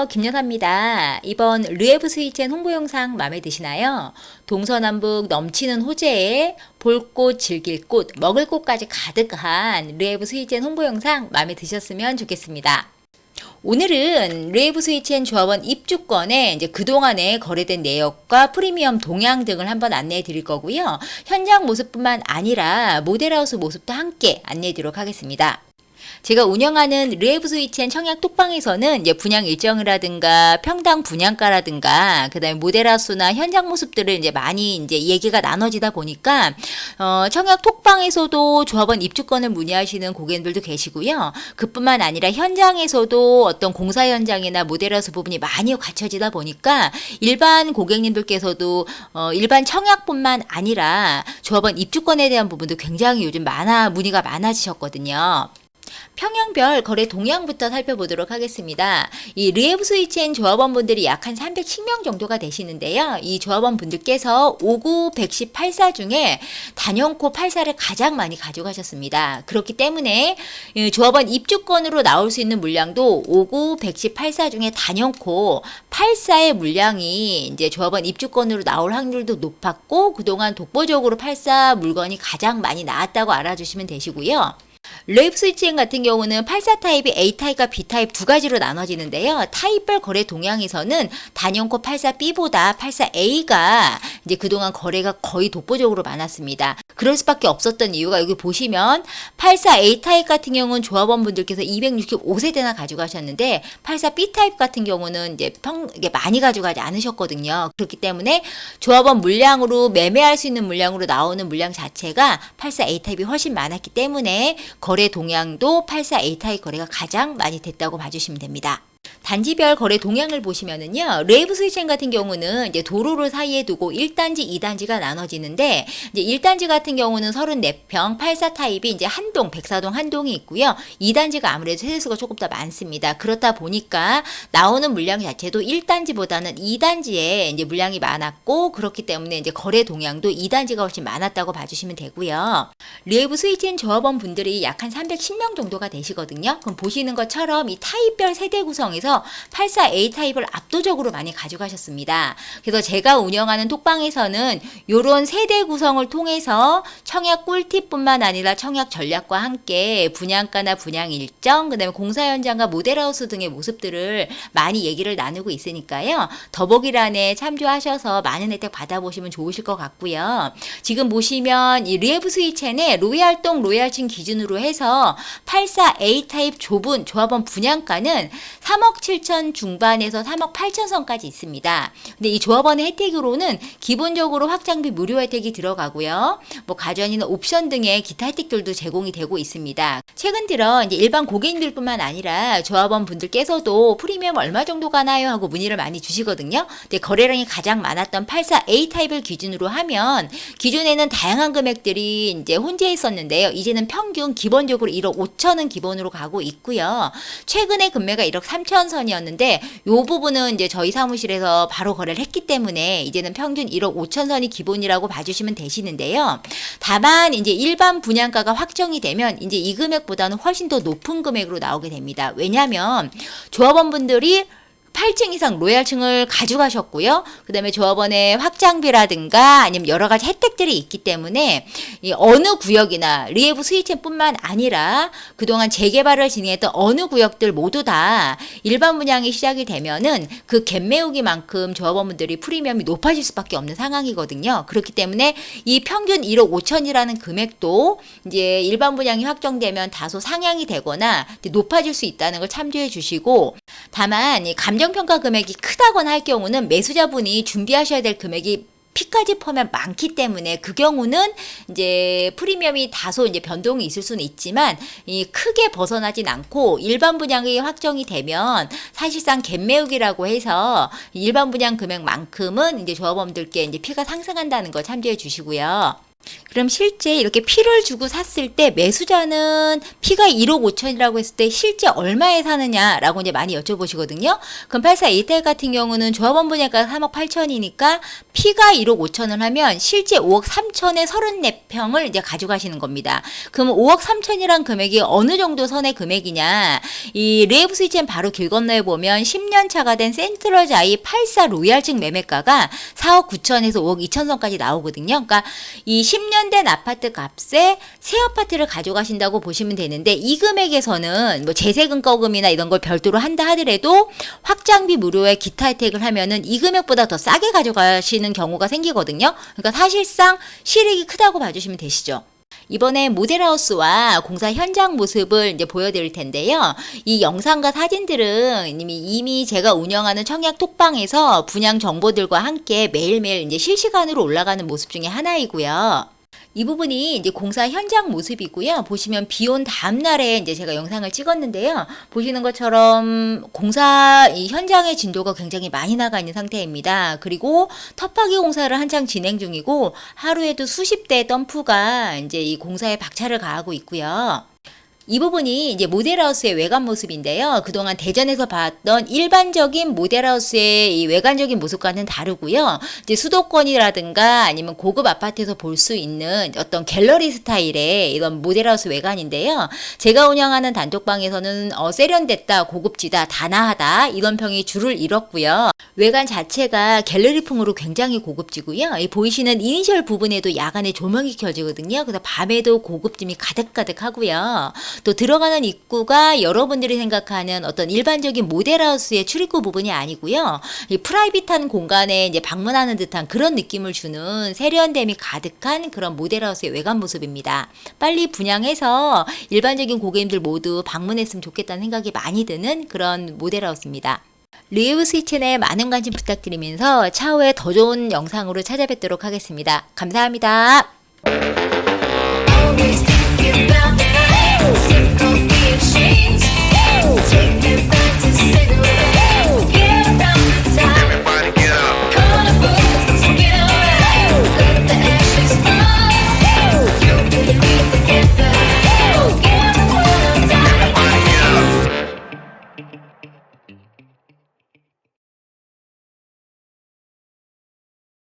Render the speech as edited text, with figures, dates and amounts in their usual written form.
안녕하세요. 김여사입니다. 이번 르에브 스위첸 홍보 영상 마음에 드시나요? 동서남북 넘치는 호재에 볼꽃, 즐길꽃, 먹을꽃까지 가득한 르에브 스위첸 홍보 영상 마음에 드셨으면 좋겠습니다. 오늘은 르에브 스위첸 조합원 입주권에 이제 그동안에 거래된 내역과 프리미엄 동향 등을 한번 안내해 드릴 거고요. 현장 모습뿐만 아니라 모델하우스 모습도 함께 안내해 드리도록 하겠습니다. 제가 운영하는 르에브 스위첸 청약 톡방에서는 이제 분양 일정이라든가 평당 분양가라든가 그다음에 모델하우스나 현장 모습들을 이제 많이 이제 얘기가 나눠지다 보니까 청약 톡방에서도 조합원 입주권을 문의하시는 고객님들도 계시고요. 그뿐만 아니라 현장에서도 어떤 공사 현장이나 모델하우스 부분이 많이 갖춰지다 보니까 일반 고객님들께서도 일반 청약뿐만 아니라 조합원 입주권에 대한 부분도 굉장히 요즘 문의가 많아지셨거든요. 평양별 거래 동향부터 살펴보도록 하겠습니다. 이 르에브 스위첸 조합원분들이 약 한 310명 정도가 되시는데요. 이 조합원분들께서 59, 110, 84 중에 단연코 84를 가장 많이 가져가셨습니다. 그렇기 때문에 조합원 입주권으로 나올 수 있는 물량도 59, 110, 84 중에 단연코 84의 물량이 이제 조합원 입주권으로 나올 확률도 높았고 그동안 독보적으로 84 물건이 가장 많이 나왔다고 알아주시면 되시고요. 르에브 스위첸 같은 경우는 84 타입이 A 타입과 B 타입 두 가지로 나눠지는데요. 타입별 거래 동향에서는 단연코 84B보다 84A가 이제 그동안 거래가 거의 독보적으로 많았습니다. 그럴 수밖에 없었던 이유가 여기 보시면 84A 타입 같은 경우는 조합원분들께서 265세대나 가져가셨는데 84B 타입 같은 경우는 이제 이게 많이 가져가지 않으셨거든요. 그렇기 때문에 조합원 물량으로 매매할 수 있는 물량으로 나오는 물량 자체가 84A 타입이 훨씬 많았기 때문에 거래 동향도 84A 타입 거래가 가장 많이 됐다고 봐주시면 됩니다. 단지별 거래 동향을 보시면은요, 르에브 스위첸 같은 경우는 이제 도로를 사이에 두고 1단지, 2단지가 나눠지는데, 이제 1단지 같은 경우는 34평, 84 타입이 이제 한동, 백사동 한동이 있고요. 2단지가 아무래도 세대수가 조금 더 많습니다. 그렇다 보니까 나오는 물량 자체도 1단지보다는 2단지에 이제 물량이 많았고, 그렇기 때문에 이제 거래 동향도 2단지가 훨씬 많았다고 봐주시면 되고요. 르에브 스위첸 조합원 분들이 약 한 310명 정도가 되시거든요. 그럼 보시는 것처럼 이 타입별 세대 구성에서 84A 타입을 압도적으로 많이 가져가셨습니다. 그래서 제가 운영하는 톡방에서는 이런 세대 구성을 통해서 청약 꿀팁뿐만 아니라 청약 전략과 함께 분양가나 분양 일정, 그 다음에 공사 현장과 모델하우스 등의 모습들을 많이 얘기를 나누고 있으니까요. 더보기란에 참조하셔서 많은 혜택 받아보시면 좋으실 것 같고요. 지금 보시면 이 르에브 스위첸의 로얄동 로얄층 기준으로 해서 84A 타입 좁은 조합원 분양가는 3억 7천 중반에서 3억 8천 선까지 있습니다. 근데 이 조합원의 혜택으로는 기본적으로 확장비 무료 혜택이 들어가고요. 뭐 가전이나 옵션 등의 기타 혜택들도 제공이 되고 있습니다. 최근 들어 이제 일반 고객님들뿐만 아니라 조합원 분들께서도 프리미엄 얼마 정도 가나요? 하고 문의를 많이 주시거든요. 근데 거래량이 가장 많았던 84A 타입을 기준으로 하면 기존에는 다양한 금액들이 이제 혼재해 있었는데요. 이제는 평균 기본적으로 1억 5천은 기본으로 가고 있고요. 최근에 금매가 1억 3천 선이었는데 이 부분은 이제 저희 사무실에서 바로 거래를 했기 때문에 이제는 평균 1억 5천 선이 기본이라고 봐주시면 되시는데요. 다만 이제 일반 분양가가 확정이 되면 이제 이 금액보다는 훨씬 더 높은 금액으로 나오게 됩니다. 왜냐하면 조합원분들이 8층 이상 로얄층을 가져가셨고요. 그 다음에 조합원의 확장비라든가 아니면 여러 가지 혜택들이 있기 때문에 이 어느 구역이나 르에브 스위첸뿐만 아니라 그동안 재개발을 진행했던 어느 구역들 모두 다 일반 분양이 시작이 되면은 그 갭 메우기만큼 조합원분들이 프리미엄이 높아질 수밖에 없는 상황이거든요. 그렇기 때문에 이 평균 1억 5천이라는 금액도 이제 일반 분양이 확정되면 다소 상향이 되거나 높아질 수 있다는 걸 참조해 주시고 다만 이 감정평가 금액이 크다거나 할 경우는 매수자분이 준비하셔야 될 금액이 피까지 포함하면 많기 때문에 그 경우는 이제 프리미엄이 다소 이제 변동이 있을 수는 있지만 이 크게 벗어나진 않고 일반 분양이 확정이 되면 사실상 갭 메우기라고 해서 일반 분양 금액만큼은 이제 조합원들께 이제 피가 상승한다는 거 참조해 주시고요. 그럼 실제 이렇게 피를 주고 샀을 때 매수자는 피가 1억 5천이라고 했을 때 실제 얼마에 사느냐라고 이제 많이 여쭤보시거든요. 그럼 8421 같은 경우는 조합원 분양가 3억 8천이니까 피가 1억 5천을 하면 실제 5억 3천에 34평을 이제 가져가시는 겁니다. 그럼 5억 3천이란 금액이 어느 정도 선의 금액이냐? 이 르에브 스위첸 바로 길 건너에 보면 10년 차가 된 센트럴 자이 84 로얄층 매매가가 4억 9천에서 5억 2천 선까지 나오거든요. 그러니까 이 10년 된 아파트 값에 새 아파트를 가져가신다고 보시면 되는데 이 금액에서는 뭐 제세금거금이나 이런 걸 별도로 한다 하더라도 확장비 무료에 기타 혜택을 하면은 이 금액보다 더 싸게 가져가시는 경우가 생기거든요. 그러니까 사실상 실익이 크다고 봐주시면 되시죠. 이번에 모델하우스와 공사 현장 모습을 이제 보여드릴 텐데요. 이 영상과 사진들은 이미 제가 운영하는 청약 톡방에서 분양 정보들과 함께 매일매일 이제 실시간으로 올라가는 모습 중에 하나이고요. 이 부분이 이제 공사 현장 모습이고요. 보시면 비 온 다음 날에 이제 제가 영상을 찍었는데요. 보시는 것처럼 공사 이 현장의 진도가 굉장히 많이 나가 있는 상태입니다. 그리고 텃파기 공사를 한창 진행 중이고 하루에도 수십 대의 덤프가 이제 이 공사에 박차를 가하고 있고요. 이 부분이 이제 모델하우스의 외관 모습인데요. 그동안 대전에서 봤던 일반적인 모델하우스의 이 외관적인 모습과는 다르고요. 이제 수도권이라든가 아니면 고급 아파트에서 볼 수 있는 어떤 갤러리 스타일의 이런 모델하우스 외관인데요. 제가 운영하는 단톡방에서는 세련됐다, 고급지다, 다나하다 이런 평이 줄을 이뤘고요. 외관 자체가 갤러리풍으로 굉장히 고급지고요. 이 보이시는 이니셜 부분에도 야간에 조명이 켜지거든요. 그래서 밤에도 고급짐이 가득가득하고요. 또 들어가는 입구가 여러분들이 생각하는 어떤 일반적인 모델하우스의 출입구 부분이 아니고요. 이 프라이빗한 공간에 이제 방문하는 듯한 그런 느낌을 주는 세련됨이 가득한 그런 모델하우스의 외관 모습입니다. 빨리 분양해서 일반적인 고객님들 모두 방문했으면 좋겠다는 생각이 많이 드는 그런 모델하우스입니다. 르에브 스위첸에 많은 관심 부탁드리면서 차후에 더 좋은 영상으로 찾아뵙도록 하겠습니다. 감사합니다.